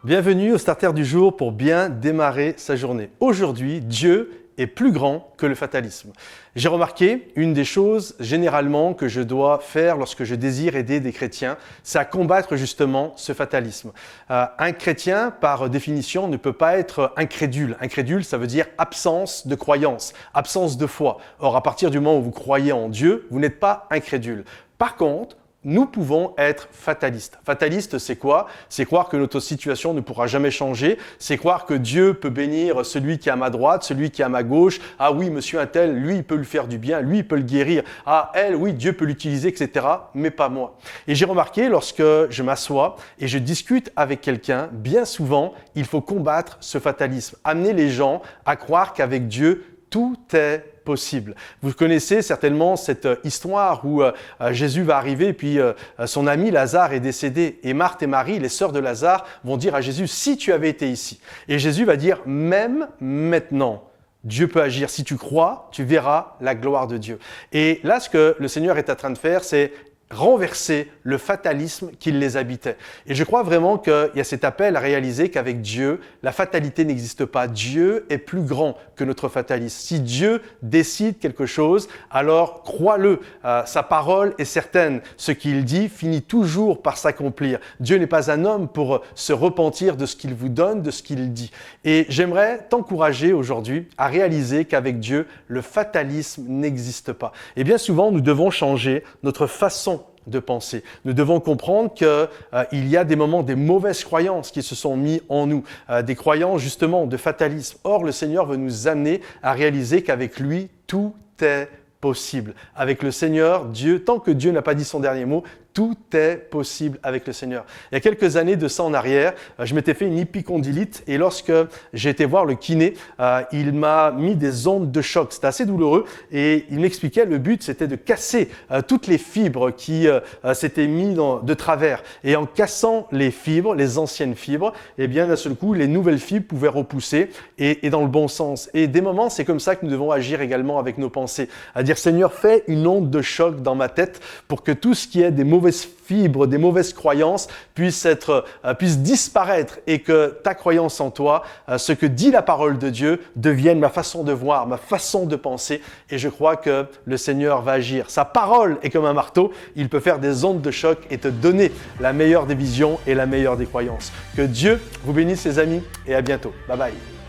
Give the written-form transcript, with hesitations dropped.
Bienvenue au Starter du jour pour bien démarrer sa journée. Aujourd'hui, Dieu est plus grand que le fatalisme. J'ai remarqué une des choses généralement que je dois faire lorsque je désire aider des chrétiens, c'est à combattre justement ce fatalisme. Un chrétien, par définition, ne peut pas être incrédule. Incrédule, ça veut dire absence de croyance, absence de foi. Or, à partir du moment où vous croyez en Dieu, vous n'êtes pas incrédule. Par contre, nous pouvons être fatalistes. Fataliste, c'est quoi? C'est croire que notre situation ne pourra jamais changer. C'est croire que Dieu peut bénir celui qui est à ma droite, celui qui est à ma gauche. Ah oui, monsieur un tel, lui, il peut lui faire du bien, lui, il peut le guérir. Ah, elle, oui, Dieu peut l'utiliser, etc. Mais pas moi. Et j'ai remarqué, lorsque je m'assois et je discute avec quelqu'un, bien souvent, il faut combattre ce fatalisme. Amener les gens à croire qu'avec Dieu, tout est possible. Vous connaissez certainement cette histoire où Jésus va arriver et puis son ami Lazare est décédé. Et Marthe et Marie, les sœurs de Lazare, vont dire à Jésus, si tu avais été ici. Et Jésus va dire, même maintenant, Dieu peut agir. Si tu crois, tu verras la gloire de Dieu. Et là, ce que le Seigneur est en train de faire, c'est renverser le fatalisme qui les habitait. Et je crois vraiment qu'il y a cet appel à réaliser qu'avec Dieu, la fatalité n'existe pas. Dieu est plus grand que notre fatalisme. Si Dieu décide quelque chose, alors crois-le. Sa parole est certaine. Ce qu'il dit finit toujours par s'accomplir. Dieu n'est pas un homme pour se repentir de ce qu'il vous donne, de ce qu'il dit. Et j'aimerais t'encourager aujourd'hui à réaliser qu'avec Dieu, le fatalisme n'existe pas. Et bien souvent, nous devons changer notre façon de penser. Nous devons comprendre qu'il y a des moments, des mauvaises croyances qui se sont mis en nous, des croyances justement de fatalisme. Or, le Seigneur veut nous amener à réaliser qu'avec lui, tout est possible. Avec le Seigneur, Dieu, tant que Dieu n'a pas dit son dernier mot, tout est possible avec le Seigneur. Il y a quelques années de ça en arrière, je m'étais fait une épicondylite et lorsque j'ai été voir le kiné, il m'a mis des ondes de choc. C'était assez douloureux et il m'expliquait le but, c'était de casser toutes les fibres qui s'étaient mises de travers. Et en cassant les fibres, les anciennes fibres, eh bien d'un seul coup, les nouvelles fibres pouvaient repousser et dans le bon sens. Et des moments, c'est comme ça que nous devons agir également avec nos pensées. À dire, Seigneur, fais une onde de choc dans ma tête pour que tout ce qui est des mauvaises fibres, des mauvaises croyances puissent disparaître et que ta croyance en toi, ce que dit la parole de Dieu, devienne ma façon de voir, ma façon de penser. Et je crois que le Seigneur va agir. Sa parole est comme un marteau. Il peut faire des ondes de choc et te donner la meilleure des visions et la meilleure des croyances. Que Dieu vous bénisse, les amis, et à bientôt. Bye bye.